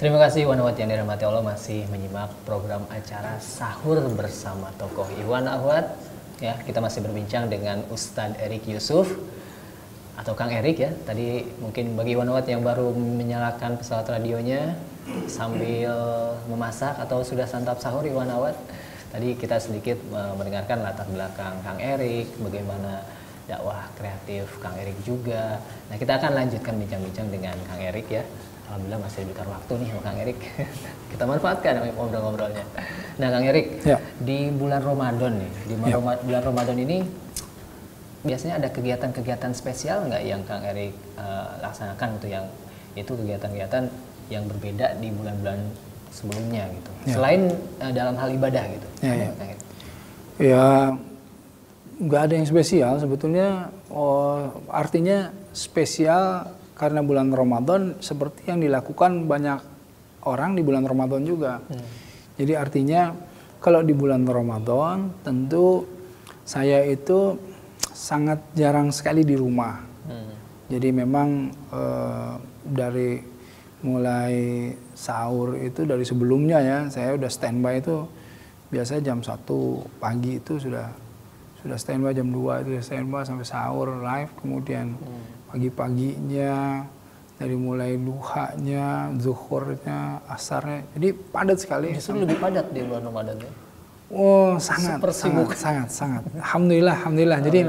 Terima kasih Iwan yang dirahmati Allah masih menyimak program acara Sahur bersama Tokoh Iwan Ahwat. Ya, kita masih berbincang dengan Ustadz Erik Yusuf atau Kang Erik ya. Tadi mungkin bagi Iwan Ahwat yang baru menyalakan pesawat radionya sambil memasak atau sudah santap sahur Iwan Ahwat. Tadi kita sedikit mendengarkan latar belakang Kang Erik, bagaimana dakwah kreatif Kang Erik juga. Nah, kita akan lanjutkan bincang-bincang dengan Kang Erik ya. Alhamdulillah masih diberikan waktu nih sama Kang Erik. Kita manfaatkan ngobrol-ngobrolnya. Nah, Kang Erik, ya. Di bulan Ramadan nih, bulan Ramadan ini biasanya ada kegiatan-kegiatan spesial nggak yang Kang Erik laksanakan gitu, yang itu kegiatan-kegiatan yang berbeda di bulan-bulan sebelumnya gitu. Ya. Selain dalam hal ibadah gitu. Ya. Ya, nggak ada yang spesial sebetulnya. Artinya spesial karena bulan Ramadan seperti yang dilakukan banyak orang di bulan Ramadan juga. Jadi artinya kalau di bulan Ramadan tentu saya itu sangat jarang sekali di rumah. Jadi memang dari mulai sahur itu dari sebelumnya ya, saya udah standby itu biasanya jam 1 pagi itu sudah standby, jam 2 itu standby sampai sahur live, kemudian pagi-paginya dari mulai duhanya, zuhurnya, asarnya, jadi padat sekali. Justru lebih padat di bulan Ramadan ya? Oh, sangat. Alhamdulillah. Jadi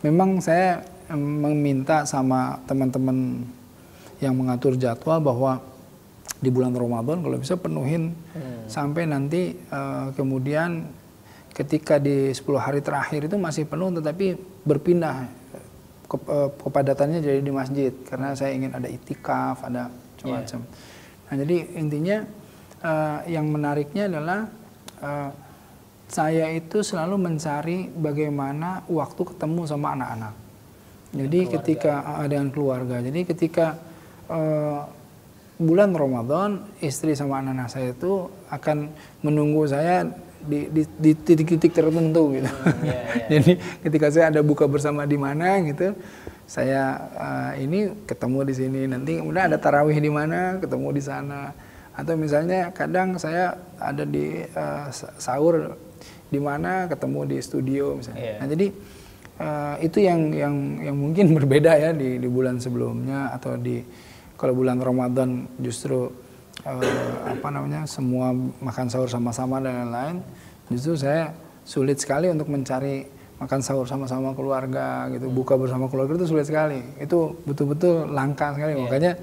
memang saya meminta sama teman-teman yang mengatur jadwal bahwa di bulan Ramadan kalau bisa penuhin sampai nanti kemudian ketika di 10 hari terakhir itu masih penuh, tetapi berpindah kepadatannya jadi di masjid karena saya ingin ada itikaf, ada macam-macam. Nah, jadi intinya yang menariknya adalah saya itu selalu mencari bagaimana waktu ketemu sama anak-anak. Jadi ketika dengan keluarga. Jadi ketika bulan Ramadan, istri sama anak-anak saya itu akan menunggu saya di titik-titik tertentu gitu. Jadi ketika saya ada buka bersama di mana gitu, saya ini ketemu di sini, nanti kemudian ada tarawih di mana, ketemu di sana. Atau misalnya kadang saya ada di sahur di mana, ketemu di studio misalnya. Nah, jadi itu yang mungkin berbeda ya di bulan sebelumnya, atau kalau bulan Ramadan justru semua makan sahur sama-sama dan lain-lain. Justru saya sulit sekali untuk mencari makan sahur sama-sama keluarga gitu, buka bersama keluarga itu sulit sekali. Itu betul-betul langka sekali. Makanya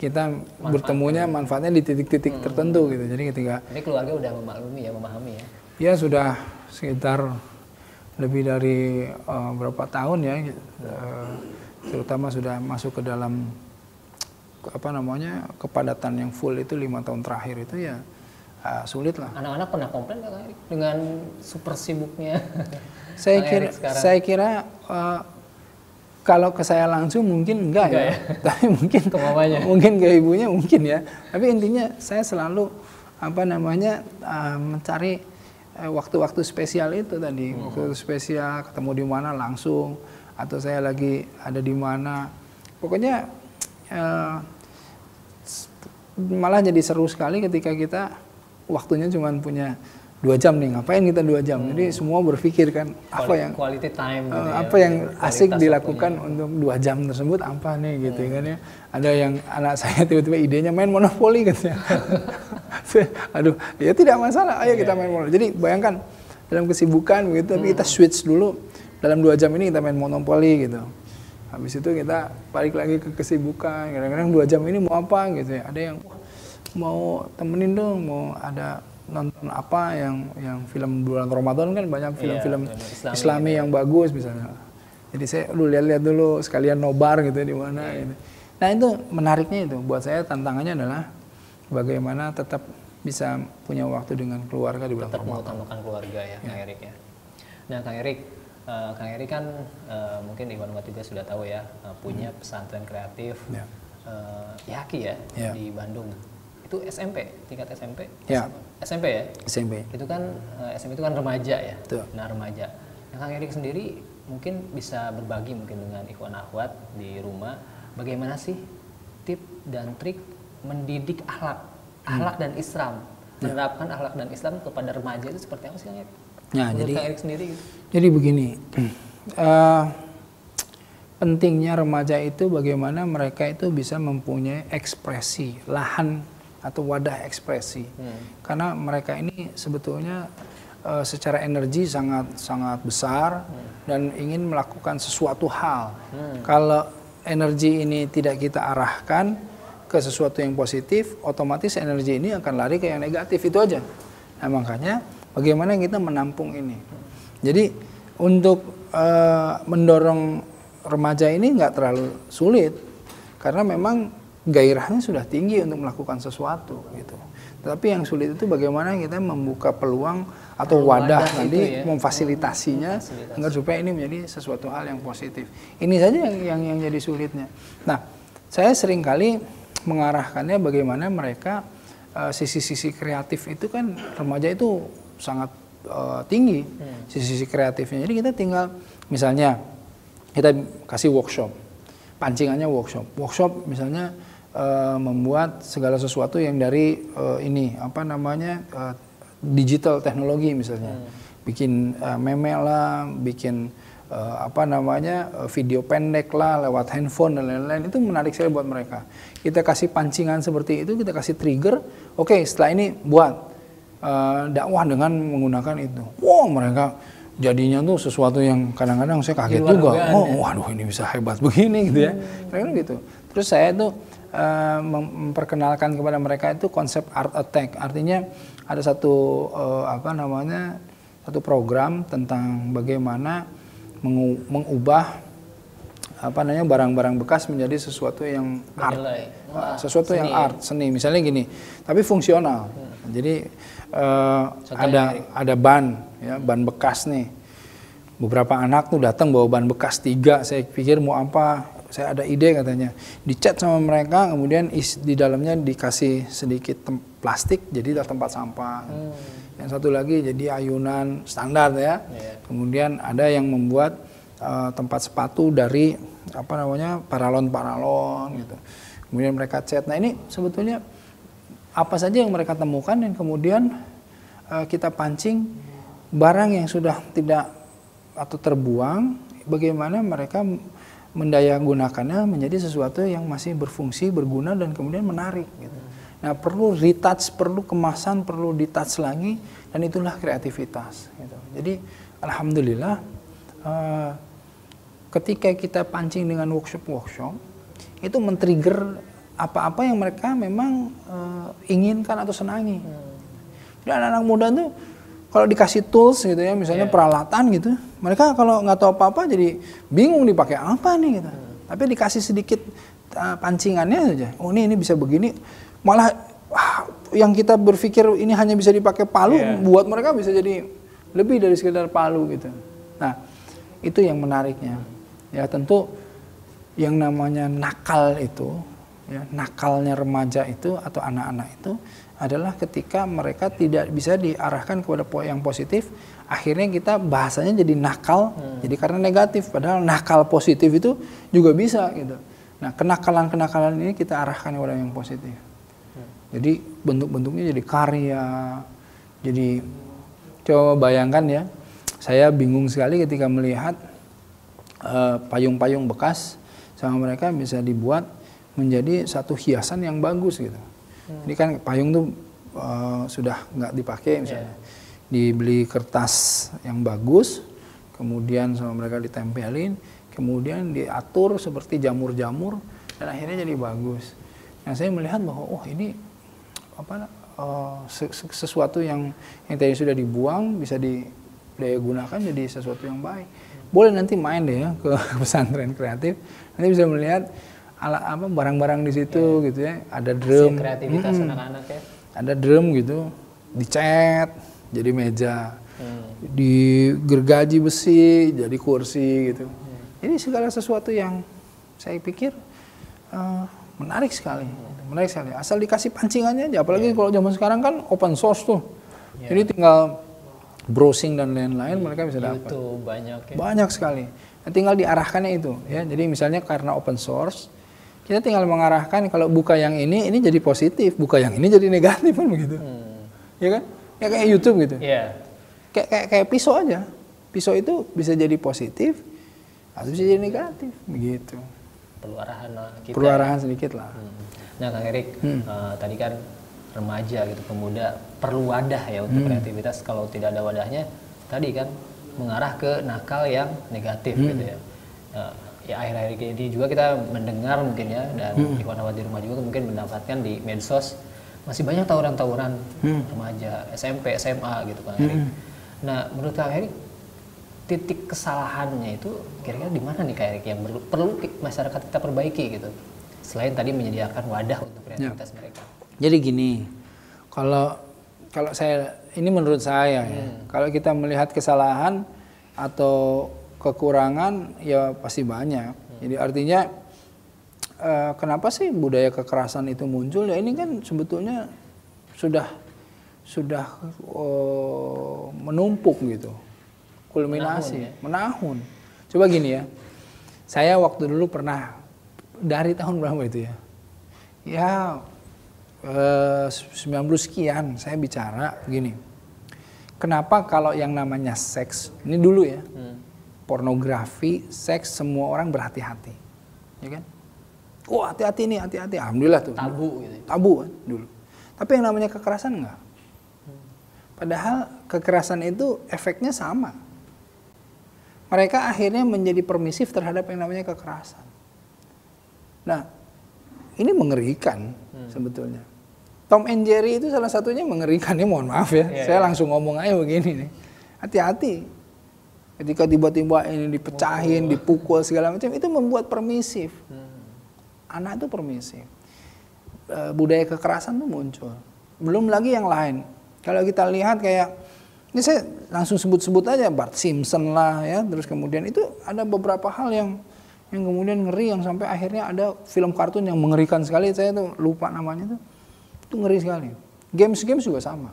kita bertemunya manfaatnya di titik-titik tertentu gitu. Jadi Ini keluarga udah memaklumi ya, memahami ya. Ya sudah sekitar lebih dari berapa tahun ya, terutama sudah masuk ke dalam kepadatan yang full itu 5 tahun terakhir itu ya sulit lah. Anak-anak pernah komplain nggak dengan super sibuknya? Saya kira kalau ke saya langsung mungkin enggak ya. Tapi mungkin ke mamanya, mungkin ke ibunya mungkin ya. Tapi intinya saya selalu mencari waktu-waktu spesial itu tadi, waktu spesial, ketemu di mana langsung, atau saya lagi ada di mana. Pokoknya malah jadi seru sekali ketika kita waktunya cuma punya 2 jam nih, ngapain kita 2 jam. Jadi semua berpikir kan quality time gitu apa yang asik dilakukan untuk 2 jam tersebut apa nih gitu kan ya. Ada yang anak saya tiba-tiba idenya main monopoli katanya. Aduh, ya tidak masalah, ayo kita main monopoli. Jadi bayangkan dalam kesibukan begitu, tapi kita switch dulu, dalam 2 jam ini kita main monopoli gitu. Habis itu kita balik lagi ke kesibukan. Kadang-kadang 2 jam ini mau apa gitu ya. Ada yang mau temenin dong, mau ada nonton apa yang film bulan Ramadan kan banyak film-film Islami yang bagus misalnya. Jadi saya lihat-lihat dulu sekalian nobar gitu di mana gitu. Nah, itu menariknya itu buat saya, tantangannya adalah bagaimana tetap bisa punya waktu dengan keluarga di bulan Ramadan. Tetap mengutamakan keluarga ya, Kang Erik ya. Nah, Kang Erik kan mungkin Iwan Ahwat juga sudah tahu ya, punya pesantren kreatif Yaki ya di Bandung. Itu SMP, tingkat SMP? Ya. SMP ya? SMP. Itu kan SMP itu kan remaja ya. Betul. Nah, remaja. Nah, Kang Erik sendiri mungkin bisa berbagi mungkin dengan Iwan Ahwat di rumah, bagaimana sih tip dan trik mendidik akhlak dan Islam, menerapkan akhlak dan Islam kepada remaja itu seperti apa sih Kang Erik? Ya, Menurut Kang Erik sendiri gitu. Jadi begini, pentingnya remaja itu bagaimana mereka itu bisa mempunyai ekspresi, lahan atau wadah ekspresi. Karena mereka ini sebetulnya secara energi sangat besar dan ingin melakukan sesuatu hal. Kalau energi ini tidak kita arahkan ke sesuatu yang positif, otomatis energi ini akan lari ke yang negatif, itu aja. Nah, makanya bagaimana kita menampung ini. Jadi untuk mendorong remaja ini nggak terlalu sulit karena memang gairahnya sudah tinggi untuk melakukan sesuatu gitu. Tapi yang sulit itu bagaimana kita membuka peluang atau wadah nanti memfasilitasinya agar supaya ini menjadi sesuatu hal yang positif. Ini saja yang jadi sulitnya. Nah, saya seringkali mengarahkannya bagaimana mereka sisi-sisi kreatif itu kan remaja itu sangat tinggi sisi-sisi kreatifnya. Jadi kita tinggal misalnya kita kasih workshop, pancingannya workshop misalnya membuat segala sesuatu yang dari digital teknologi misalnya, bikin meme lah, bikin video pendek lah lewat handphone dan lain-lain, itu menarik sekali buat mereka. Kita kasih pancingan seperti itu, kita kasih trigger, oke, setelah ini buat dakwah dengan menggunakan itu. Wow, mereka jadinya tuh sesuatu yang kadang-kadang saya kaget juga. Waduh, ini bisa hebat begini gitu ya. Kira-kira gitu. Terus saya tuh memperkenalkan kepada mereka itu konsep art attack. Artinya ada satu satu program tentang bagaimana mengubah barang-barang bekas menjadi sesuatu yang art, sesuatu seni, yang art, seni. Misalnya gini, tapi fungsional. Jadi ada ban bekas nih. Beberapa anak tuh datang bawa ban bekas 3. Saya pikir mau apa? Saya ada ide katanya. Dicat sama mereka, kemudian di dalamnya dikasih sedikit plastik, jadi tempat sampah. Yang satu lagi jadi ayunan standar ya. Kemudian ada yang membuat tempat sepatu dari paralon gitu. Kemudian mereka cat. Nah, ini sebetulnya apa saja yang mereka temukan dan kemudian kita pancing barang yang sudah tidak atau terbuang, bagaimana mereka mendayagunakannya menjadi sesuatu yang masih berfungsi, berguna dan kemudian menarik gitu. Nah, perlu retouch, perlu kemasan, perlu ditouch lagi, dan itulah kreativitas gitu. Jadi alhamdulillah ketika kita pancing dengan workshop itu men-trigger apa-apa yang mereka memang inginkan atau senangi. Dan anak-anak muda tuh kalau dikasih tools gitu ya, misalnya peralatan gitu, mereka kalau nggak tahu apa-apa jadi bingung dipakai apa nih gitu. Tapi dikasih sedikit pancingannya saja, oh ini bisa begini, malah yang kita berpikir ini hanya bisa dipakai palu, buat mereka bisa jadi lebih dari sekedar palu gitu. Nah, itu yang menariknya. Ya tentu yang namanya nakal itu, ya, nakalnya remaja itu atau anak-anak itu adalah ketika mereka tidak bisa diarahkan kepada yang positif, akhirnya kita bahasanya jadi nakal, jadi karena negatif, padahal nakal positif itu juga bisa gitu. Nah, kenakalan-kenakalan ini kita arahkan kepada yang positif. Jadi bentuk-bentuknya jadi karya, jadi coba bayangkan ya, saya bingung sekali ketika melihat payung-payung bekas sama mereka bisa dibuat menjadi satu hiasan yang bagus gitu. Ini kan payung tuh sudah nggak dipakai misalnya, dibeli kertas yang bagus, kemudian sama mereka ditempelin, kemudian diatur seperti jamur-jamur dan akhirnya jadi bagus. Nah, saya melihat bahwa ini sesuatu yang tadi sudah dibuang bisa didaya gunakan jadi sesuatu yang baik. Boleh nanti main deh ya ke pesantren kreatif, nanti bisa melihat barang-barang di situ gitu ya, ada drum, kreativitas anak-anak ya, ada drum gitu, dicat jadi meja, digergaji besi jadi kursi gitu. Jadi segala sesuatu yang saya pikir menarik sekali, asal dikasih pancingannya aja. Apalagi kalau zaman sekarang kan open source tuh, jadi tinggal browsing dan lain-lain mereka bisa dapat. Banyak ya. Banyak sekali. Nah, tinggal diarahkannya itu ya. Jadi misalnya karena open source, Kita tinggal mengarahkan kalau buka yang ini jadi positif, buka yang ini jadi negatif kan begitu. Ya kan? Ya kayak YouTube gitu. Iya. Kayak pisau aja. Pisau itu bisa jadi positif atau bisa jadi negatif begitu. Perlu arahan kita. Perlu arahan sedikit lah. Nah, Kang Erik, tadi kan remaja gitu, pemuda perlu wadah ya untuk kreativitas. Kalau tidak ada wadahnya, tadi kan mengarah ke nakal yang negatif gitu ya. Ya akhir-akhir ini juga kita mendengar mungkin ya, dan Iwan Ahwat di rumah juga mungkin mendapatkan di medsos masih banyak tawuran-tawuran remaja, SMP, SMA gitu Kang Erik. Nah, menurut Kang Erik, titik kesalahannya itu kira-kira di mana nih Kang Erik yang perlu masyarakat kita perbaiki gitu? Selain tadi menyediakan wadah untuk kreativitas mereka. Jadi gini, kalau saya, ini menurut saya ya, kalau kita melihat kesalahan atau kekurangan ya pasti banyak. Jadi artinya kenapa sih budaya kekerasan itu muncul? Ya ini kan sebetulnya sudah menumpuk gitu, kulminasi, menahun. Coba gini ya, saya waktu dulu pernah dari tahun berapa itu ya? Ya 90 sekian saya bicara gini. Kenapa kalau yang namanya seks, ini dulu ya, pornografi, seks, semua orang berhati-hati, ya kan? Oh hati-hati nih, hati-hati. Alhamdulillah tuh. Tabu gitu. Tabu kan dulu. Tapi yang namanya kekerasan enggak. Padahal kekerasan itu efeknya sama. Mereka akhirnya menjadi permisif terhadap yang namanya kekerasan. Nah, ini mengerikan sebetulnya. Tom and Jerry itu salah satunya mengerikan. Ini mohon maaf ya, saya langsung ngomong aja begini nih. Hati-hati. Ketika tiba-tiba ini dipecahin, dipukul segala macam, itu membuat permisif. Anak itu permisif. Budaya kekerasan itu muncul. Belum lagi yang lain. Kalau kita lihat kayak, ini saya langsung sebut-sebut aja, Bart Simpson lah ya, terus kemudian itu ada beberapa hal yang kemudian ngeri, yang sampai akhirnya ada film kartun yang mengerikan sekali, saya tuh lupa namanya tuh, itu ngeri sekali. Games juga sama.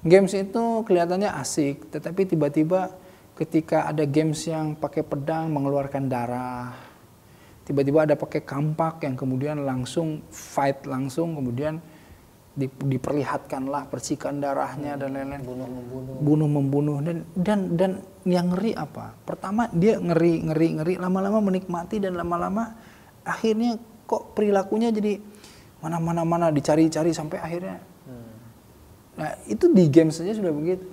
Games itu kelihatannya asik, tetapi tiba-tiba ketika ada games yang pakai pedang mengeluarkan darah, tiba-tiba ada pakai kampak yang kemudian langsung fight langsung, kemudian diperlihatkanlah percikan darahnya dan lain-lain, bunuh membunuh dan yang ngeri apa? Pertama dia ngeri, lama-lama menikmati dan lama-lama akhirnya kok perilakunya jadi mana dicari-cari sampai akhirnya. Nah itu di game saja sudah begitu.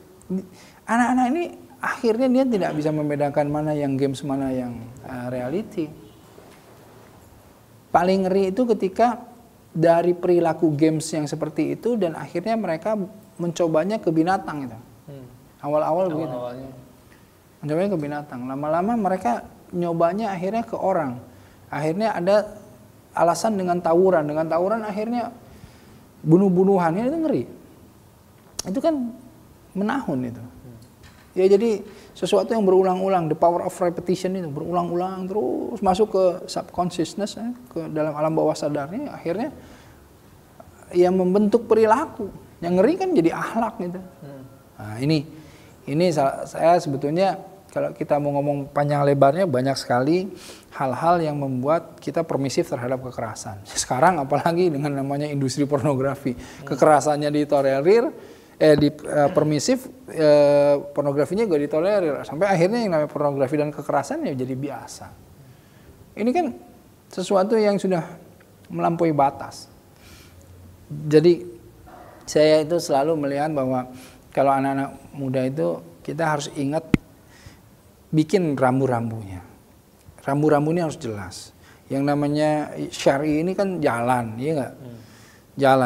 Anak-anak ini akhirnya dia tidak bisa membedakan mana yang games, mana yang reality. Paling ngeri itu ketika dari perilaku games yang seperti itu dan akhirnya mereka mencobanya ke binatang itu. Awal-awal begitu. Mencobanya ke binatang. Lama-lama mereka nyobanya akhirnya ke orang. Akhirnya ada alasan dengan tawuran. Dengan tawuran akhirnya bunuh-bunuhan. Itu ngeri. Itu kan menahun itu. Ya jadi sesuatu yang berulang-ulang, the power of repetition itu berulang-ulang terus masuk ke subconsciousness, ke dalam alam bawah sadarnya, akhirnya ya membentuk perilaku. Yang ngeri kan jadi akhlak gitu. Nah ini saya sebetulnya kalau kita mau ngomong panjang lebarnya banyak sekali hal-hal yang membuat kita permisif terhadap kekerasan. Sekarang apalagi dengan namanya industri pornografi, kekerasannya ditolerir. Permisif, pornografinya juga ditolerir sampai akhirnya yang namanya pornografi dan kekerasan ya jadi biasa. Ini kan sesuatu yang sudah melampaui batas. Jadi saya itu selalu melihat bahwa kalau anak-anak muda itu kita harus ingat bikin rambu-rambunya. Rambu-rambunya harus jelas. Yang namanya syar'i ini kan jalan, iya nggak?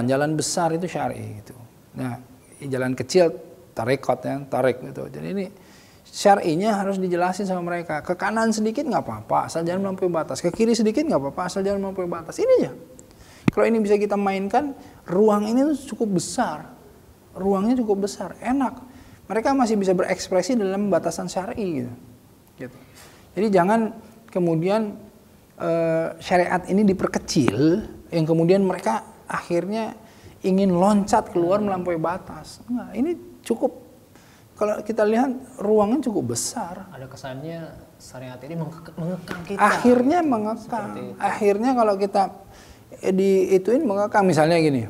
Jalan besar itu syar'i itu. Nah jalan kecil tarik gitu. Jadi ini syar'inya harus dijelasin sama mereka. Ke kanan sedikit nggak apa-apa, asal jangan melampaui batas. Ke kiri sedikit nggak apa-apa, asal jangan melampaui batas. Ini aja. Kalau ini bisa kita mainkan, ruang ini tuh cukup besar. Ruangnya cukup besar, enak. Mereka masih bisa berekspresi dalam batasan syar'i gitu. Jadi jangan kemudian syariat ini diperkecil, yang kemudian mereka akhirnya ingin loncat keluar melampaui batas. Nah, ini cukup, kalau kita lihat ruangnya cukup besar. Ada kesannya syariat ini mengekang kita. Akhirnya mengekang. Akhirnya kalau kita diituin mengekang, misalnya gini.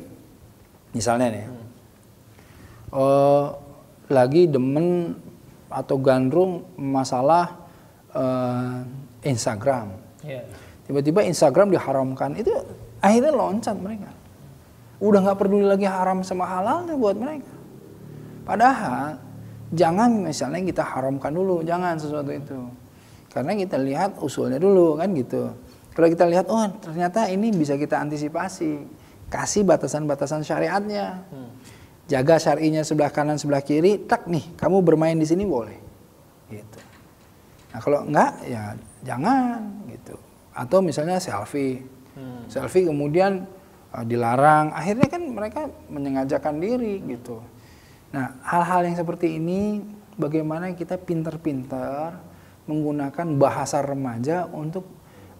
Misalnya nih. Lagi demen atau gandrung masalah Instagram. Yeah. Tiba-tiba Instagram diharamkan, itu akhirnya loncat mereka. Udah nggak peduli lagi haram sama halalnya buat mereka. Padahal jangan misalnya kita haramkan dulu, jangan sesuatu itu. Karena kita lihat usulnya dulu kan gitu. Kalau kita lihat, oh ternyata ini bisa kita antisipasi, kasih batasan-batasan syariatnya. Jaga syar'inya sebelah kanan sebelah kiri, tak nih kamu bermain di sini boleh. Gitu. Nah kalau enggak ya jangan gitu. Atau misalnya selfie. Selfie kemudian dilarang, akhirnya kan mereka menyengajakan diri gitu. Nah, hal-hal yang seperti ini bagaimana kita pintar-pintar menggunakan bahasa remaja untuk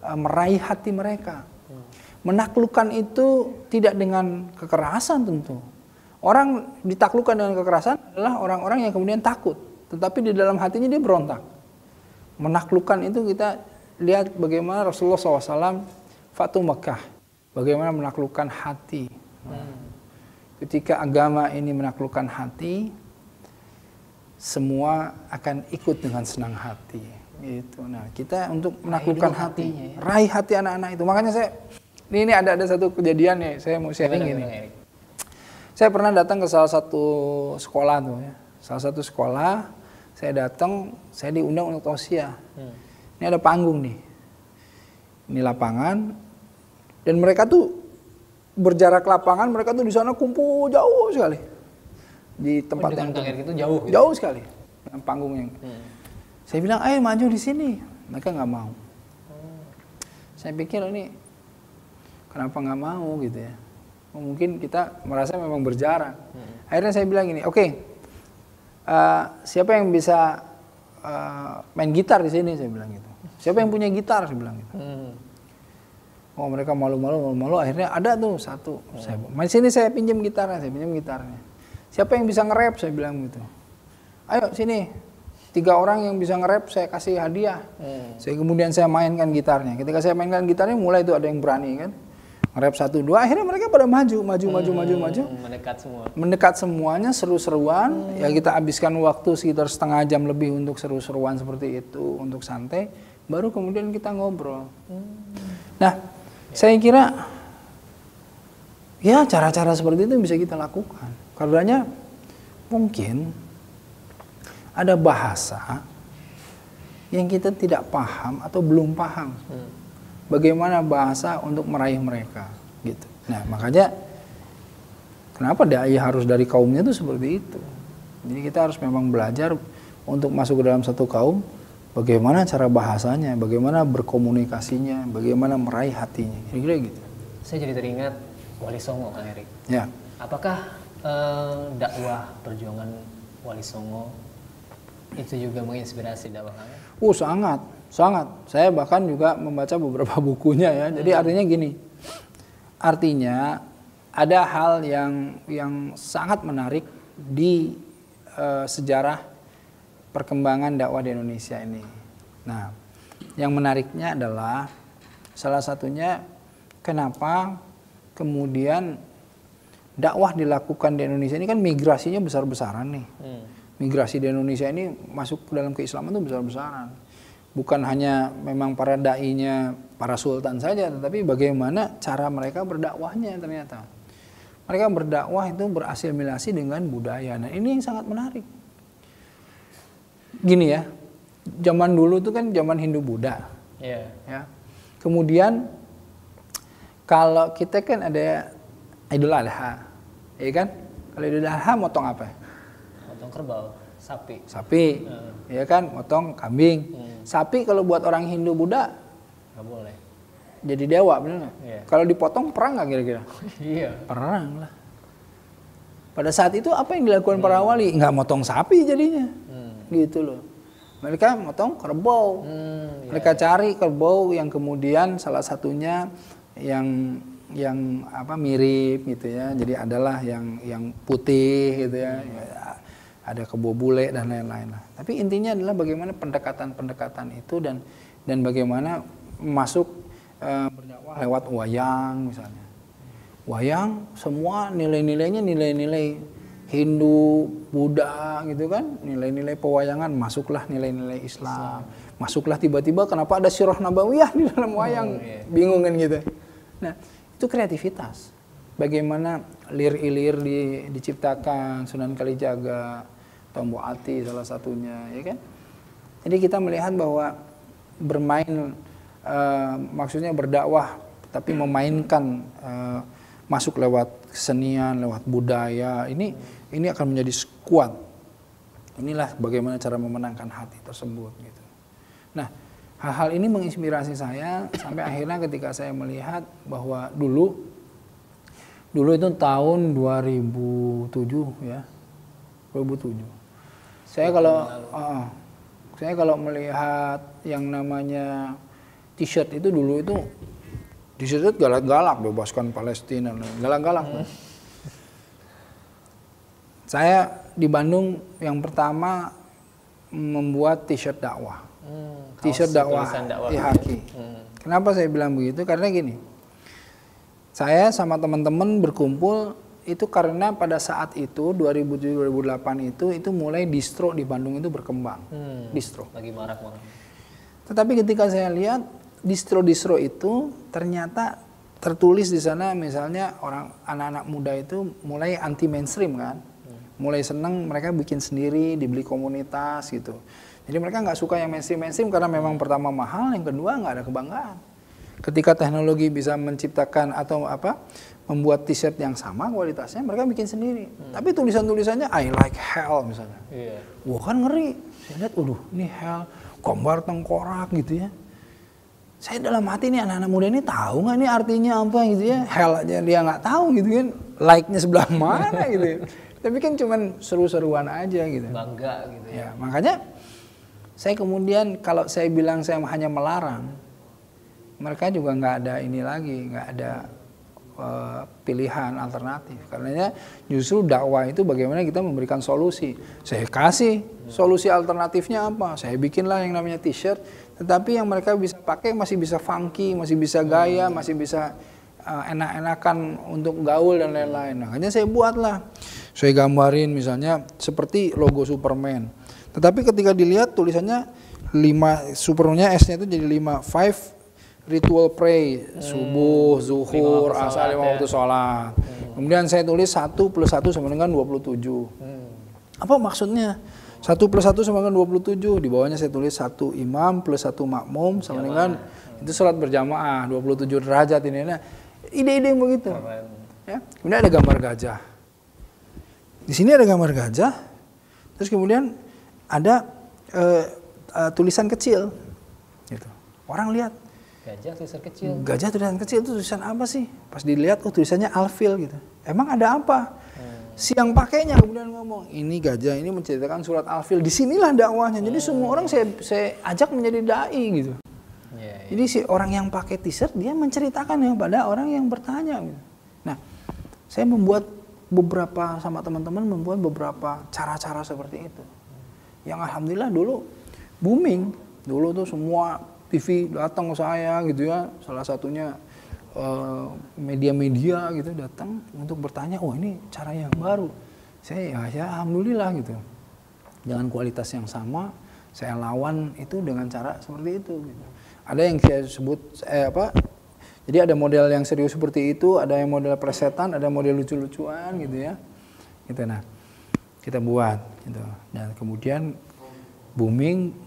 meraih hati mereka. Menaklukkan itu tidak dengan kekerasan tentu. Orang ditaklukkan dengan kekerasan adalah orang-orang yang kemudian takut, tetapi di dalam hatinya dia berontak. Menaklukkan itu kita lihat bagaimana Rasulullah SAW Fatu Makkah, bagaimana menaklukkan hati. Ketika agama ini menaklukkan hati, semua akan ikut dengan senang hati. Gitu. Nah, kita untuk menaklukkan hati, raih hati anak-anak itu. Makanya ini ada satu kejadian nih, saya mau sharing ini. Saya pernah datang ke salah satu sekolah tuh ya. Salah satu sekolah, saya datang, saya diundang untuk tausiah. Ini ada panggung nih. Ini lapangan, dan mereka tuh berjarak lapangan, mereka tuh di sana kumpul jauh sekali di tempat yang itu jauh, gitu? Jauh sekali panggungnya. Saya bilang, ayo maju di sini, mereka nggak mau. Saya pikir ini kenapa nggak mau gitu ya? Mungkin kita merasa memang berjarak. Akhirnya saya bilang gini, oke, siapa yang bisa main gitar di sini? Saya bilang gitu. Siapa yang punya gitar? Saya bilang gitu. Oh mereka malu-malu, akhirnya ada tuh satu. Saya, main sini saya pinjam gitarnya, Siapa yang bisa nge-rap? Saya bilang gitu. Ayo sini, 3 orang yang bisa nge-rap saya kasih hadiah. Kemudian saya mainkan gitarnya. Ketika saya mainkan gitarnya, mulai tuh ada yang berani kan. Nge-rap 1, 2, akhirnya mereka pada maju. Mendekat semuanya, seru-seruan. Ya kita habiskan waktu sekitar setengah jam lebih untuk seru-seruan seperti itu, untuk santai. Baru kemudian kita ngobrol. Nah, saya kira ya cara-cara seperti itu bisa kita lakukan. Karenanya mungkin ada bahasa yang kita tidak paham atau belum paham. Bagaimana bahasa untuk meraih mereka gitu. Nah, makanya kenapa dai harus dari kaumnya itu seperti itu. Jadi kita harus memang belajar untuk masuk ke dalam satu kaum, bagaimana cara bahasanya, bagaimana berkomunikasinya, bagaimana meraih hatinya, kira-kira gitu. Saya jadi teringat Wali Songo, Kang Erik. Ya. Apakah dakwah perjuangan Wali Songo itu juga menginspirasi dakwah Kang? Sangat. Saya bahkan juga membaca beberapa bukunya ya. Jadi artinya gini, ada hal yang sangat menarik di sejarah perkembangan dakwah di Indonesia ini. Nah, yang menariknya adalah salah satunya kenapa kemudian dakwah dilakukan di Indonesia ini kan migrasinya besar-besaran nih. Migrasi di Indonesia ini masuk ke dalam keislaman itu besar-besaran. Bukan hanya memang para dai-nya para sultan saja, tetapi bagaimana cara mereka berdakwahnya ternyata. Mereka berdakwah itu berasimilasi dengan budaya. Nah, ini yang sangat menarik. Gini ya, zaman dulu tuh kan zaman Hindu-Buddha. Ya. Kemudian kalau kita kan ada Idul Adha, ya kan? Kalau Idul Adha motong apa? Motong kerbau, sapi, ya kan? Motong kambing. Sapi kalau buat orang Hindu-Buddha nggak boleh. Jadi dewa, benar nggak? Yeah. Kalau dipotong perang nggak kira-kira? Iya. Perang lah. Pada saat itu apa yang dilakukan para wali? Nggak motong sapi jadinya, gitu loh. Mereka motong kerbau. Mereka cari kerbau yang kemudian salah satunya yang mirip gitu ya. Jadi adalah yang putih gitu ya. ada kebo bule dan lain-lain lah. Tapi intinya adalah bagaimana pendekatan-pendekatan itu dan bagaimana masuk berdakwah lewat wayang misalnya. Wayang semua nilai-nilainya nilai-nilai Hindu, Buddha gitu kan, nilai-nilai pewayangan, masuklah nilai-nilai Islam. Masuklah tiba-tiba kenapa ada sirah nabawiyah di dalam wayang, bingung kan gitu. Nah, itu kreativitas. Bagaimana lir-ilir diciptakan, Sunan Kalijaga, Tombo Ati salah satunya, ya kan? Jadi kita melihat bahwa bermain, maksudnya berdakwah, tapi memainkan, masuk lewat kesenian, lewat budaya, ini akan menjadi kuat. Inilah bagaimana cara memenangkan hati tersebut gitu. Nah, hal-hal ini menginspirasi saya sampai akhirnya ketika saya melihat bahwa dulu itu tahun 2007 ya. 2007. Saya kalau melihat yang namanya t-shirt itu dulu itu t-shirt galak-galak, bebaskan Palestina, galak-galak. Saya di Bandung yang pertama membuat t-shirt dakwah. T-shirt dakwah IHAKI. Kenapa saya bilang begitu? Karena gini, saya sama teman-teman berkumpul itu karena pada saat itu 2007-2008 itu mulai distro di Bandung itu berkembang. Distro. Lagi marak banget. Tetapi ketika saya lihat distro-distro itu ternyata tertulis di sana misalnya anak-anak muda itu mulai anti mainstream kan. Mulai seneng mereka bikin sendiri, dibeli komunitas gitu. Jadi mereka nggak suka yang mainstream karena memang pertama mahal, yang kedua nggak ada kebanggaan. Ketika teknologi bisa menciptakan atau membuat t-shirt yang sama kualitasnya, mereka bikin sendiri. Tapi tulisan-tulisannya I like hell misalnya. Wah kan ngeri. Saya lihat, ini hell, gambar tengkorak gitu ya. Saya dalam hati nih anak-anak muda ini tahu nggak nih artinya apa gitu ya. Hell aja dia nggak tahu gitu kan. Like-nya sebelah mana gitu ya. Tapi kan cuman seru-seruan aja gitu. Bangga gitu ya. Makanya saya kemudian kalau saya bilang saya hanya melarang, mereka juga nggak ada ini lagi, nggak ada pilihan alternatif. Karenanya justru dakwah itu bagaimana kita memberikan solusi. Saya kasih solusi alternatifnya apa? Saya bikinlah yang namanya t-shirt, tetapi yang mereka bisa pakai masih bisa funky, masih bisa gaya, masih bisa enak-enakan untuk gaul dan lain-lain. Makanya saya buatlah. Saya gambarin misalnya seperti logo Superman. Tetapi ketika dilihat tulisannya 5, Superman-nya S-nya itu jadi 5 ritual pray, subuh, zuhur, asar, 5 waktu sholat. Kemudian saya tulis 1 + 1 sama dengan 27. Apa maksudnya? 1 + 1 sama dengan 27. Di bawahnya saya tulis 1 imam + 1 makmum sama dengan itu sholat berjamaah 27 derajat ini. Nah, ide-ide yang begitu. Ya. Kemudian ada gambar gajah. Di sini ada gambar gajah. Terus kemudian ada tulisan kecil. Gitu. Orang lihat Gajah tulisan kecil. Gajah tulisan kecil itu tulisan apa sih? Pas dilihat, tulisannya Alfil gitu. Emang ada apa? Si yang pakainya kemudian ngomong, ini gajah ini menceritakan surat Alfil. Disinilah dakwahnya. Jadi semua orang saya ajak menjadi dai gitu. Jadi si orang yang pakai t-shirt dia menceritakan kepada orang yang bertanya. Gitu. Nah, saya membuat sama teman-teman membuat beberapa cara-cara seperti itu. Yang alhamdulillah dulu booming. Dulu tuh semua TV datang ke saya gitu ya, salah satunya media-media gitu datang untuk bertanya, ini cara yang baru. Saya ya alhamdulillah gitu. Dengan kualitas yang sama, saya lawan itu dengan cara seperti itu. Gitu. Ada yang saya sebut jadi ada model yang serius seperti itu, ada yang model presetan, ada model lucu-lucuan gitu ya. Gitu nah. Kita buat gitu. Dan kemudian booming.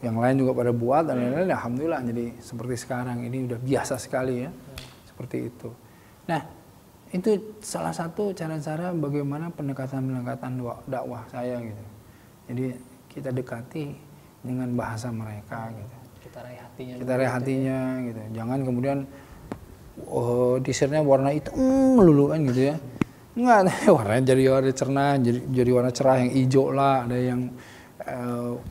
Yang lain juga pada buat dan lain-lain, alhamdulillah jadi seperti sekarang ini udah biasa sekali ya, seperti itu. Nah, itu salah satu cara-cara bagaimana pendekatan dakwah saya gitu. Jadi kita dekati dengan bahasa mereka gitu. Kita raih hatinya. Kita raih hatinya gitu. Jangan kemudian t-shirtnya warna hitam melulu kan gitu ya. Enggak, warnanya jadi warna cerah, jadi warna cerah yang hijau lah, ada yang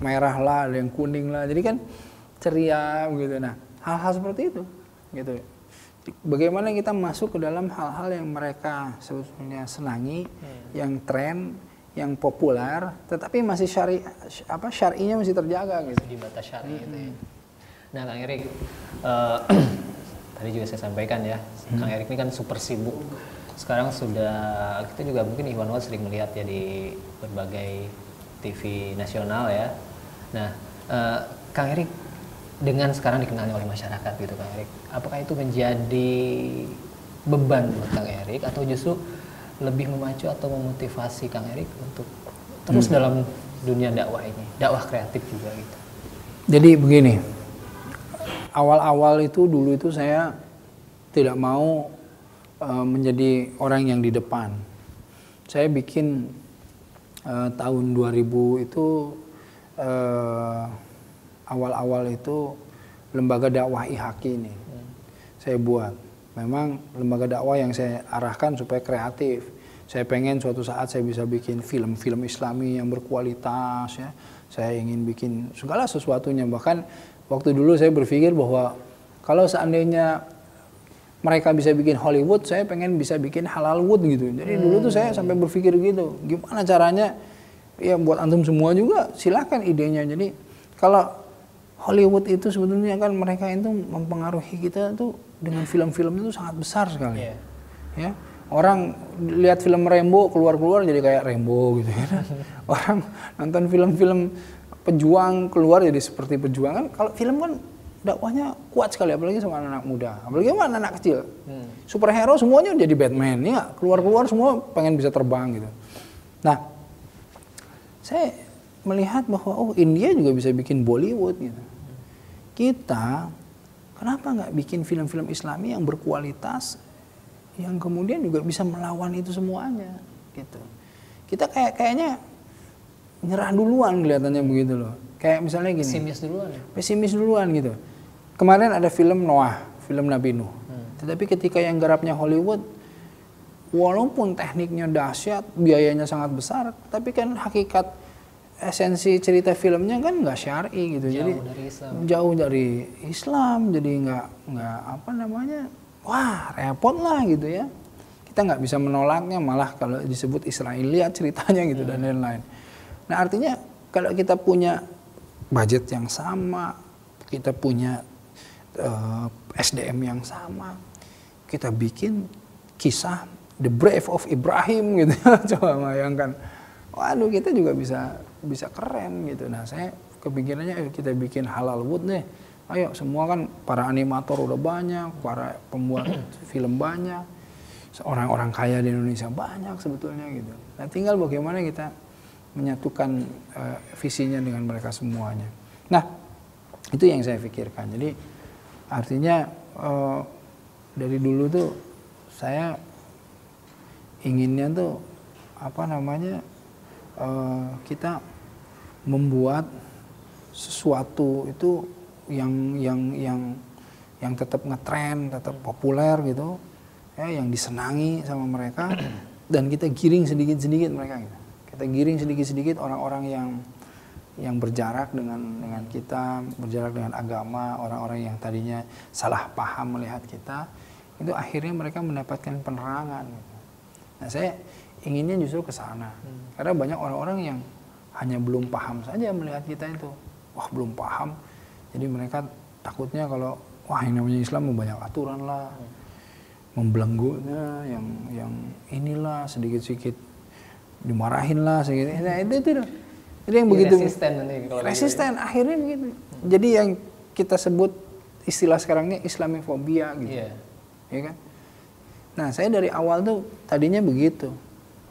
merah lah, ada yang kuning lah, jadi kan ceria gitu. Nah, hal-hal seperti itu, gitu. Bagaimana kita masuk ke dalam hal-hal yang mereka sebetulnya senangi, yang tren, yang populer, tetapi masih syar'inya masih terjaga gitu. Di batas syar'i itu ya. Nah, Kang Erik, tadi juga saya sampaikan ya, Kang Erik ini kan super sibuk. Sekarang sudah, kita juga mungkin Iwan Wad sering melihat ya di berbagai TV nasional ya. Nah, Kang Erik dengan sekarang dikenalnya oleh masyarakat gitu, Kang Erik, apakah itu menjadi beban buat Kang Erik atau justru lebih memacu atau memotivasi Kang Erik untuk terus dalam dunia dakwah ini, dakwah kreatif juga gitu? Jadi begini, awal-awal itu dulu itu saya tidak mau menjadi orang yang di depan. Saya bikin tahun 2000 itu awal-awal itu lembaga dakwah IHQ ini saya buat. Memang lembaga dakwah yang saya arahkan supaya kreatif. Saya pengen suatu saat saya bisa bikin film-film Islami yang berkualitas ya. Saya ingin bikin segala sesuatunya. Bahkan waktu dulu saya berpikir bahwa kalau seandainya mereka bisa bikin Hollywood, saya pengen bisa bikin Halalwood gitu. Jadi dulu tuh saya sampai berpikir gitu. Gimana caranya ya buat antum semua juga silakan idenya. Jadi kalau Hollywood itu sebetulnya kan mereka itu mempengaruhi kita tuh dengan film-film itu sangat besar sekali. Ya. Orang lihat film Rambo keluar-keluar jadi kayak Rambo gitu ya. Orang nonton film-film pejuang keluar jadi seperti pejuang kan. Kalau film kan dakwahnya kuat sekali, apalagi sama anak muda, apalagi sama anak kecil. Superhero semuanya jadi Batman, ya keluar-keluar semua pengen bisa terbang gitu. Nah, saya melihat bahwa oh India juga bisa bikin Bollywood gitu. Kita kenapa nggak bikin film-film Islami yang berkualitas, yang kemudian juga bisa melawan itu semuanya, gitu. Kita kayaknya nyerah duluan kelihatannya begitu loh. Kayak misalnya gini. Pesimis duluan gitu. Kemarin ada film Noah, film Nabi Nuh. Tetapi ketika yang garapnya Hollywood, walaupun tekniknya dahsyat, biayanya sangat besar, tapi kan hakikat esensi cerita filmnya kan nggak syar'i gitu. Jauh dari Islam, jadi nggak apa namanya, wah repot lah gitu ya. Kita nggak bisa menolaknya, malah kalau disebut Israiliyat ceritanya gitu dan lain-lain. Nah artinya kalau kita punya budget yang sama, kita punya SDM yang sama, kita bikin kisah The Brave of Ibrahim gitu. Coba bayangkan, waduh kita juga bisa keren gitu. Nah saya kepikirannya kita bikin Halalwood nih. Ayo semua kan para animator udah banyak, para pembuat film banyak, orang-orang kaya di Indonesia banyak sebetulnya gitu. Nah tinggal bagaimana kita menyatukan visinya dengan mereka semuanya. Nah itu yang saya pikirkan. Jadi artinya dari dulu tuh saya inginnya tuh apa namanya, kita membuat sesuatu itu yang tetap ngetren, tetap populer gitu, ya, yang disenangi sama mereka, dan kita giring sedikit-sedikit mereka gitu. Kita giring sedikit-sedikit orang-orang yang berjarak dengan kita, berjarak dengan agama, orang-orang yang tadinya salah paham melihat kita, itu akhirnya mereka mendapatkan penerangan gitu. Nah saya inginnya justru ke sana. Karena banyak orang-orang yang hanya belum paham saja melihat kita itu. Wah belum paham. Jadi mereka takutnya kalau wah yang namanya Islam banyak aturan lah. Membelenggunya yang inilah sedikit-sedikit dimarahin lah sedikit. Nah, itu yang begitu. Resisten nanti kalau resisten gitu. Akhirnya begitu. Jadi yang kita sebut istilah sekarangnya Islamofobia gitu. Ya kan? Nah, saya dari awal tuh tadinya begitu.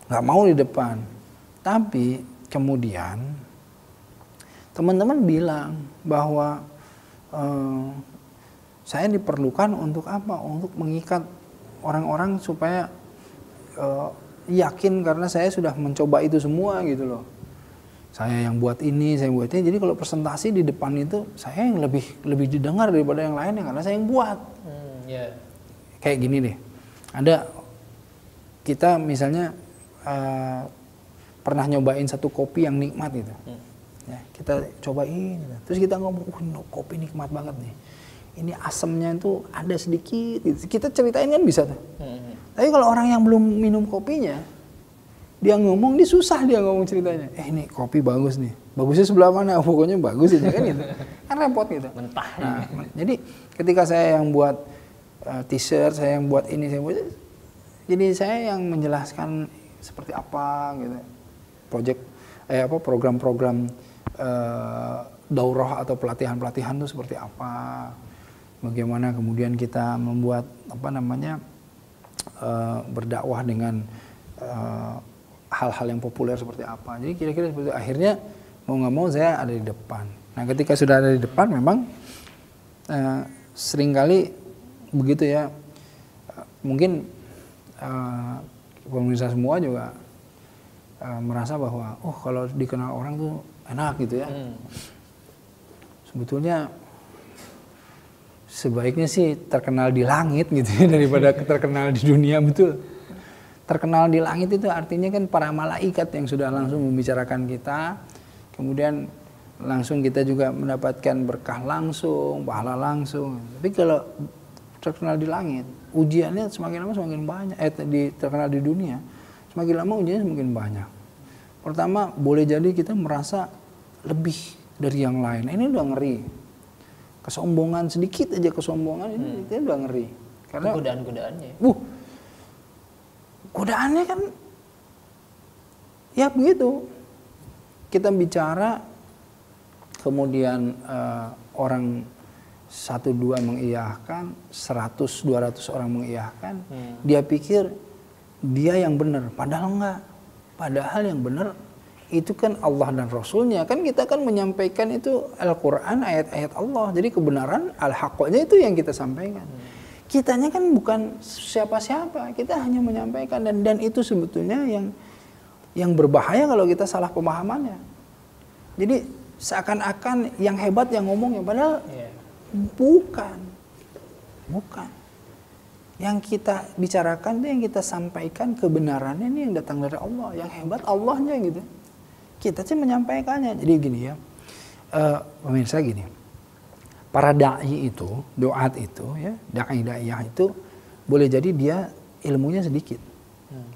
Nggak mau di depan. Tapi kemudian teman-teman bilang bahwa saya diperlukan untuk apa? Untuk mengikat orang-orang supaya yakin karena saya sudah mencoba itu semua gitu loh. Saya yang buat ini, saya buat ini. Jadi kalau presentasi di depan itu saya yang lebih didengar daripada yang lainnya karena saya yang buat. Kayak gini deh. Ada kita misalnya pernah nyobain satu kopi yang nikmat gitu. Ya, kita cobain, terus kita ngomong, kopi nikmat banget nih. Ini asamnya itu ada sedikit. Gitu. Kita ceritain kan bisa tuh. Tapi kalau orang yang belum minum kopinya, Dia ngomong, dia susah dia ngomong ceritanya. Ini kopi bagus nih. Bagusnya sebelah mana? Pokoknya bagus aja kan gitu. Kan repot gitu. Mentah. Nah, jadi ketika saya yang buat t-shirt, saya yang buat ini, jadi saya yang menjelaskan seperti apa gitu. Program-program daurah atau pelatihan-pelatihan itu seperti apa. Bagaimana kemudian kita membuat berdakwah dengan hal-hal yang populer seperti apa. Jadi kira-kira seperti itu. Akhirnya mau nggak mau saya ada di depan. Nah ketika sudah ada di depan memang seringkali begitu ya. Mungkin pemirsa semua juga merasa bahwa kalau dikenal orang tuh enak gitu ya. Sebetulnya sebaiknya sih terkenal di langit gitu ya daripada terkenal di dunia, betul. Terkenal di langit itu artinya kan para malaikat yang sudah langsung membicarakan kita, kemudian langsung kita juga mendapatkan berkah langsung, pahala langsung. Tapi kalau terkenal di langit, ujiannya semakin lama semakin banyak. Terkenal di dunia, semakin lama ujiannya semakin banyak. Pertama, boleh jadi kita merasa lebih dari yang lain. Ini udah ngeri. Kesombongan sedikit aja kesombongan ini udah ngeri. Karena godaan-godaannya. Godaannya kan ya begitu. Kita bicara kemudian orang 1-2 mengiyahkan, 100-200 orang mengiyahkan, dia pikir dia yang benar, padahal enggak. Padahal yang benar itu kan Allah dan Rasulnya. Kan kita kan menyampaikan itu Al-Quran, ayat-ayat Allah. Jadi kebenaran al-haqqnya itu yang kita sampaikan. Kitanya kan bukan siapa-siapa, kita hanya menyampaikan. Dan itu sebetulnya yang berbahaya kalau kita salah pemahamannya. Jadi seakan-akan yang hebat yang ngomongnya, padahal bukan. Yang kita bicarakan itu, yang kita sampaikan kebenarannya ini yang datang dari Allah. Yang hebat Allahnya gitu. Kita sih menyampaikannya. Jadi gini ya, pemirsa gini, para da'i itu, doat itu ya, da'iyah itu boleh jadi dia ilmunya sedikit,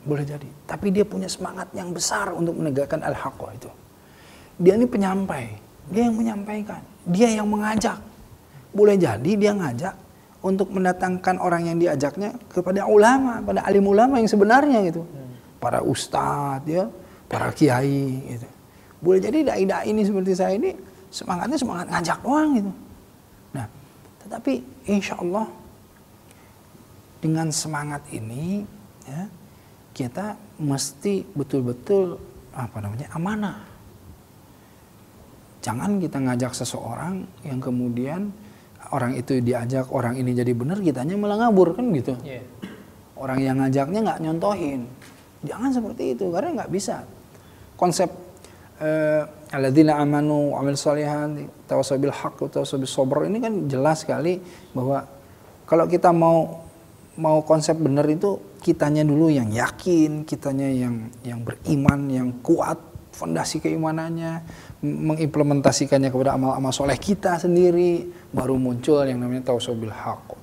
boleh jadi, tapi dia punya semangat yang besar untuk menegakkan al-haqqa itu. Dia ini penyampai, dia yang menyampaikan, dia yang mengajak. Boleh jadi dia ngajak untuk mendatangkan orang yang diajaknya kepada ulama, pada alim ulama yang sebenarnya gitu, para ustadz ya, para kiai gitu. Boleh jadi dai-dai ini seperti saya ini semangatnya semangat ngajak doang gitu. Nah, tetapi insya Allah dengan semangat ini ya, kita mesti betul-betul amanah. Jangan kita ngajak seseorang yang kemudian orang itu diajak, orang ini jadi benar, kitanya malah ngabur kan gitu. Orang yang ngajaknya nggak nyontohin. Jangan seperti itu, karena nggak bisa. Konsep alladzina amanu wa amilus shalihat tawassaw bil haqq wa tawassaw bis sabr ini kan jelas sekali bahwa kalau kita mau konsep benar itu kitanya dulu yang yakin, kitanya yang beriman, yang kuat fondasi keimanannya, mengimplementasikannya kepada amal-amal soleh kita sendiri, baru muncul yang namanya tawassaw bil haqq.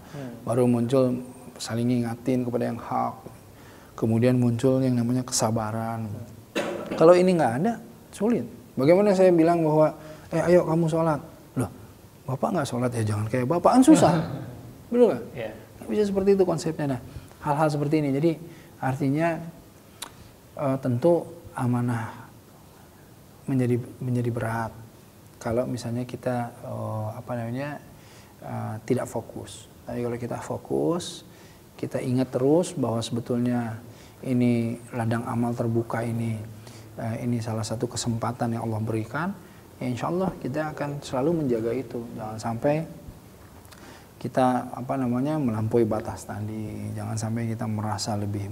Baru muncul saling ngingatin kepada yang hak. Kemudian muncul yang namanya kesabaran. Kalau ini nggak ada, sulit. Bagaimana saya bilang bahwa ayo kamu sholat, loh bapak nggak sholat ya jangan kayak bapak, kan susah, betul nggak? Nggak bisa seperti itu konsepnya. Nah, hal-hal seperti ini, jadi artinya tentu amanah menjadi berat kalau misalnya kita tidak fokus. Tapi kalau kita fokus, kita ingat terus bahwa sebetulnya ini ladang amal terbuka ini salah satu kesempatan yang Allah berikan, ya insya Allah kita akan selalu menjaga itu. Jangan sampai kita melampaui batas tadi, jangan sampai kita merasa lebih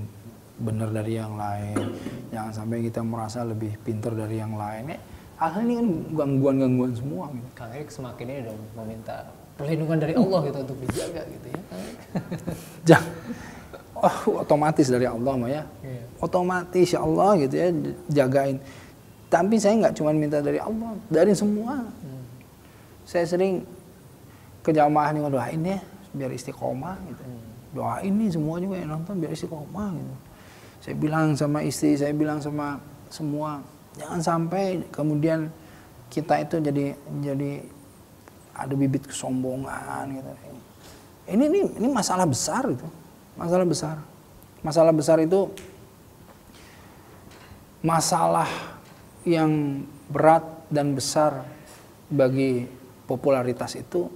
benar dari yang lain, jangan sampai kita merasa lebih pintar dari yang lain. Hal ini kan gangguan-gangguan semua gitu. Kang Erik semakin ini dong meminta perlindungan dari Allah gitu untuk dijaga gitu ya. Jangan. Otomatis dari Allah mah ya. Otomatis ya Allah gitu ya, jagain. Tapi saya nggak cuma minta dari Allah, dari semua. Saya sering ke jamaah nih, doain ya biar istiqomah gitu. Doain nih semua juga yang nonton biar istiqomah gitu. Saya bilang sama istri, saya bilang sama semua, jangan sampai kemudian kita itu jadi ada bibit kesombongan gitu. Ini masalah besar itu. Masalah besar. Masalah besar itu masalah yang berat dan besar bagi popularitas itu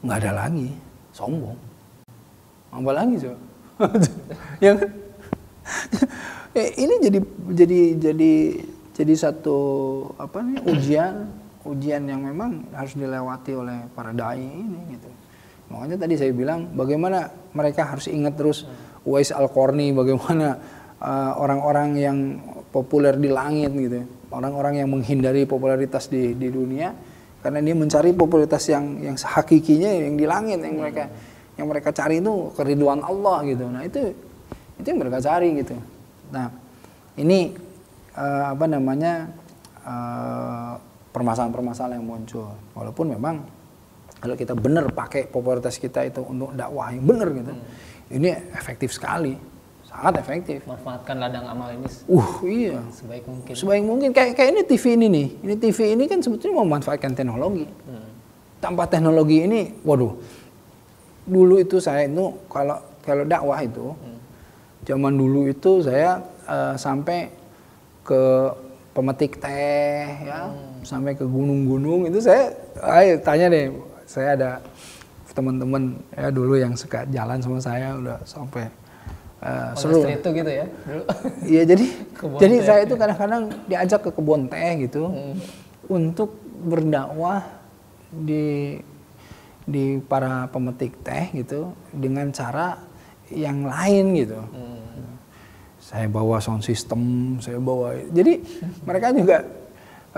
nggak ada lagi sombong. Apa lagi coba? Yang ini jadi satu ujian yang memang harus dilewati oleh para dai ini gitu. Makanya tadi saya bilang bagaimana mereka harus ingat terus Uwais Al-Qarni, bagaimana orang-orang yang populer di langit gitu, orang-orang yang menghindari popularitas di dunia karena dia mencari popularitas yang hakikinya yang di langit, yang mereka cari itu keriduan Allah gitu. Nah itu yang mereka cari gitu. Nah ini permasalahan-permasalahan yang muncul, walaupun memang kalau kita benar pakai popularitas kita itu untuk dakwah yang benar gitu, ini efektif sekali, sangat efektif. Manfaatkan ladang amal ini iya. sebaik mungkin. Sebaik mungkin. Kayak ini TV ini nih. Ini TV ini kan sebetulnya memanfaatkan teknologi. Tanpa teknologi ini, waduh. Dulu itu saya itu kalau dakwah itu, zaman dulu itu saya sampai ke pemetik teh, ya, sampai ke gunung-gunung itu saya tanya deh. Saya ada teman-teman ya dulu yang suka jalan sama saya udah sampai seru itu gitu ya dulu. Iya jadi saya itu kadang-kadang diajak ke kebun teh gitu untuk berdakwah di para pemetik teh gitu dengan cara yang lain gitu. Saya bawa sound system, saya bawa. Jadi mereka juga,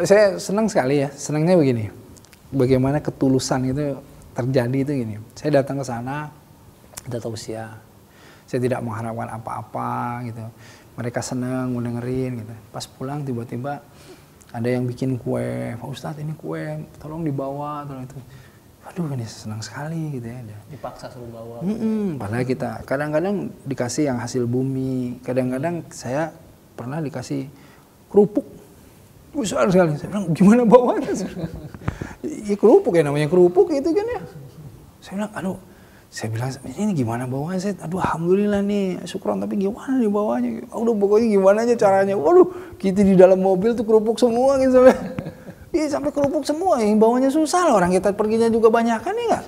saya senang sekali ya, senangnya begini. Bagaimana ketulusan itu terjadi itu gini. Saya datang ke sana, ada tausiah. Saya tidak mengharapkan apa-apa gitu. Mereka senang mau dengerin gitu. Pas pulang tiba-tiba ada yang bikin kue. Pak Ustadz ini kue, tolong dibawa, tolong itu. Aduh ini senang sekali gitu ya. Dipaksa suruh bawa. Padahal kita kadang-kadang dikasih yang hasil bumi. Kadang-kadang saya pernah dikasih kerupuk. Besar sekali. Saya bilang gimana bawanya? Ya kerupuk ya namanya kerupuk itu kan ya. Saya bilang ini gimana bawanya? Saya alhamdulillah nih syukron, tapi gimana nih bawanya? Udah pokoknya gimana aja caranya. Waduh, kita di dalam mobil tuh kerupuk semua gitu. Iya sampai kerupuk semua, yang bawanya susah lah, orang kita perginya juga banyak kan ya nggak?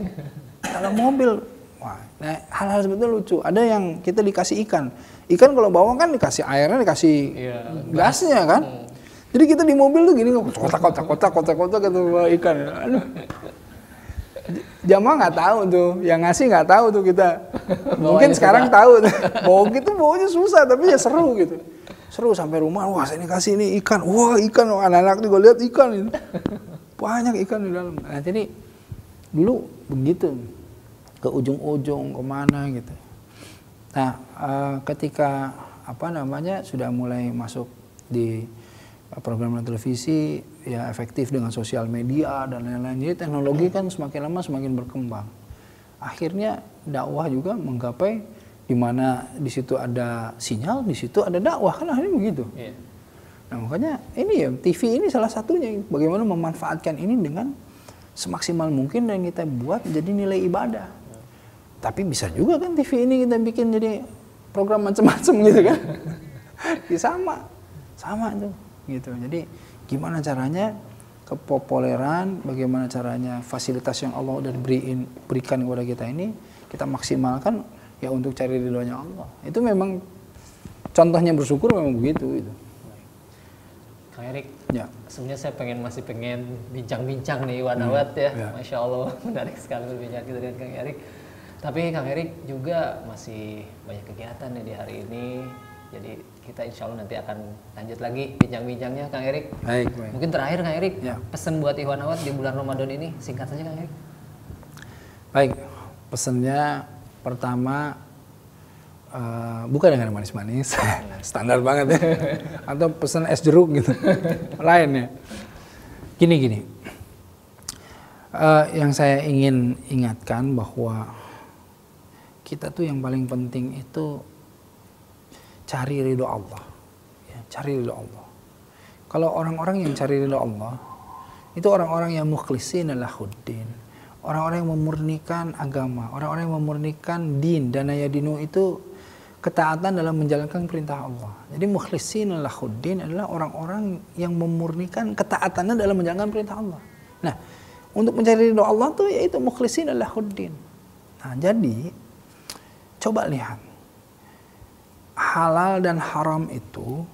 Dalam mobil. Wah, nah hal-hal sebetulnya lucu. Ada yang kita dikasih ikan kalau bawa kan dikasih airnya, dikasih gasnya kan. Jadi kita di mobil tuh gini, kotak-kotak gitu bawa ikan. Aduh. Jamaah nggak tahu tuh, yang ngasih nggak tahu tuh kita. Mungkin sekarang tahu. Bawa gitu bawanya susah, tapi ya seru gitu. Seru sampai rumah, wah saya kasih ini ikan, wah ikan, anak-anak juga lihat ikan ini. Banyak ikan di dalam. Nah jadi dulu begitu, ke ujung-ujung kemana gitu. Nah ketika sudah mulai masuk di program televisi, ya efektif dengan sosial media dan lain-lain. Jadi teknologi kan semakin lama semakin berkembang. Akhirnya dakwah juga menggapai di mana di situ ada sinyal, di situ ada dakwah, kan akhirnya begitu. Yeah. Nah makanya ini ya TV ini salah satunya, bagaimana memanfaatkan ini dengan semaksimal mungkin dan kita buat jadi nilai ibadah. Tapi bisa juga kan TV ini kita bikin jadi program macam-macam gitu kan. Ya sama tuh gitu. Jadi gimana caranya kepopuleran, bagaimana caranya fasilitas yang Allah udah berikan kepada kita ini kita maksimalkan ya untuk cari ridhonya Allah. Itu memang contohnya bersyukur memang begitu itu. Kang Erik, ya. Sebenarnya saya masih pengen bincang-bincang nih Wanawat ya. Masya Allah menarik sekali berbincang kita dengan Kang Erik. Tapi Kang Erik juga masih banyak kegiatan nih di hari ini. Jadi kita insya Allah nanti akan lanjut lagi bincang-bincangnya Kang Erik. Baik. Mungkin terakhir Kang Erik, pesan buat Ikhwanawat di bulan Ramadan ini singkat saja Kang Erik. Baik, pesannya pertama bukan dengan manis-manis, standar banget ya. Atau pesan es jeruk gitu, lain ya. Gini. Yang saya ingin ingatkan bahwa kita tuh yang paling penting itu cari ridho Allah. Ya, cari ridho Allah. Kalau orang-orang yang cari ridho Allah, itu orang-orang yang mukhlisin lahuddin. Orang-orang yang memurnikan agama, orang-orang yang memurnikan din, dana yadinu itu ketaatan dalam menjalankan perintah Allah. Jadi mukhlisin lahuddin adalah orang-orang yang memurnikan ketaatannya dalam menjalankan perintah Allah. Nah, untuk mencari ridho Allah tuh yaitu mukhlisin lahuddin. Nah, jadi coba lihat halal dan haram itu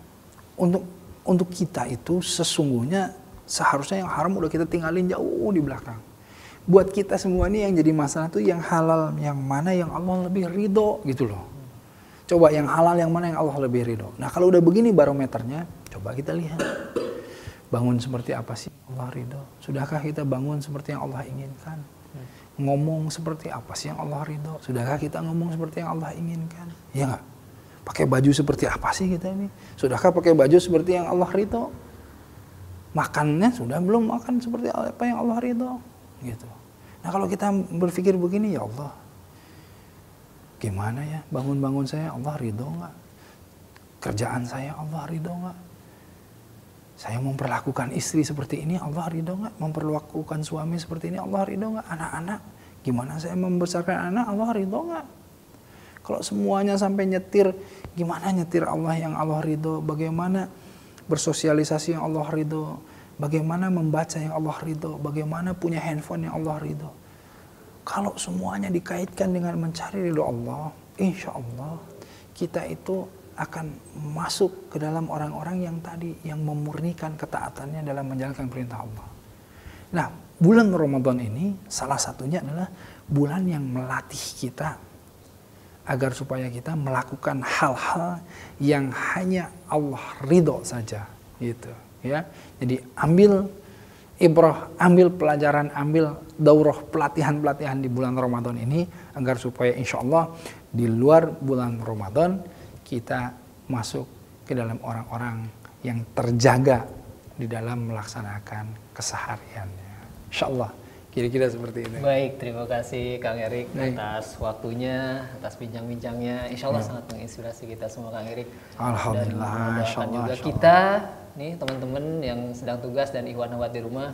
untuk kita itu sesungguhnya seharusnya yang haram udah kita tinggalin jauh di belakang. Buat kita semua ini yang jadi masalah tuh yang halal yang mana yang Allah lebih ridho gitu loh. Coba yang halal yang mana yang Allah lebih ridho. Nah kalau udah begini barometernya, coba kita lihat. Bangun seperti apa sih Allah ridho? Sudahkah kita bangun seperti yang Allah inginkan? Ngomong seperti apa sih yang Allah ridho? Sudahkah kita ngomong seperti yang Allah inginkan? Ya nggak? Pakai baju seperti apa sih kita ini? Sudahkah pakai baju seperti yang Allah ridho? Makannya sudah belum makan seperti apa yang Allah ridho? Gitu. Nah kalau kita berpikir begini, ya Allah, gimana ya bangun-bangun saya Allah ridho nggak? Kerjaan saya Allah ridho nggak? Saya memperlakukan istri seperti ini Allah ridho nggak? Memperlakukan suami seperti ini Allah ridho nggak? Anak-anak, gimana saya membesarkan anak Allah ridho nggak? Kalau semuanya sampai nyetir, gimana nyetir Allah yang Allah ridho? Bagaimana bersosialisasi yang Allah ridho? Bagaimana membaca yang Allah ridho? Bagaimana punya handphone yang Allah ridho? Kalau semuanya dikaitkan dengan mencari ridho Allah, insya Allah kita itu akan masuk ke dalam orang-orang yang tadi yang memurnikan ketaatannya dalam menjalankan perintah Allah. Nah, bulan Ramadan ini salah satunya adalah bulan yang melatih kita agar supaya kita melakukan hal-hal yang hanya Allah ridho saja, gitu. Ya, jadi ambil ibrah, ambil pelajaran, ambil daurah pelatihan-pelatihan di bulan Ramadan ini agar supaya insya Allah di luar bulan Ramadan kita masuk ke dalam orang-orang yang terjaga di dalam melaksanakan kesehariannya. Insya Allah, kira-kira seperti ini. Baik, terima kasih Kang Erik atas waktunya, atas bincang-bincangnya. Insya Allah sangat menginspirasi kita semua Kang Erik. Alhamdulillah, Insya Allah. Juga kita nih teman-teman yang sedang tugas dan ikhwan akhwat di rumah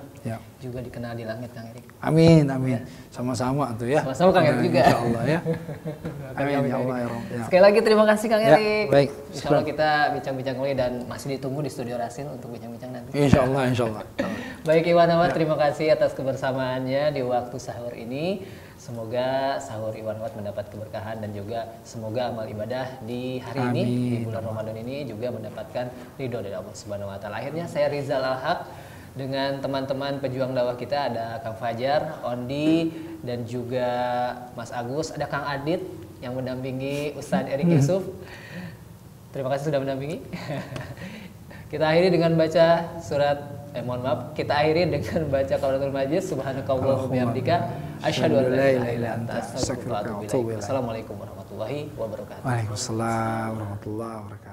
juga dikenal di langit Kang Erik. Amin, amin. Sama-sama tuh ya. Sama-sama Kang Erik juga. Insya Allah ya. Amin ya Allah ya Rabb. Sekali lagi terima kasih Kang Erik. Baik. Insya Allah kita bincang-bincang lagi dan masih ditunggu di studio Rasil untuk bincang-bincang nanti. Insya Allah, insya Allah. Baik ikhwan akhwat, terima kasih atas kebersamaannya di waktu sahur ini. Semoga sahur Iwan Wat mendapat keberkahan dan juga semoga amal ibadah di hari ini di bulan Ramadan ini juga mendapatkan ridho dari Allah Subhanahu wa taala. Akhirnya saya Rizal Al-Haq dengan teman-teman pejuang dakwah kita, ada Kang Fajar, Ondi dan juga Mas Agus, ada Kang Adit yang mendampingi Ustadz Erik Yusuf. Terima kasih sudah mendampingi. Kita akhiri dengan baca surat kita akhiri dengan baca Qaulatul Majid. Subhanakallahumma wa bihamdika asyhadu an la ilaha illa anta astaghfiruka wa atubu ilaik. Assalamualaikum warahmatullahi wabarakatuh. Waalaikumsalam warahmatullahi wabarakatuh.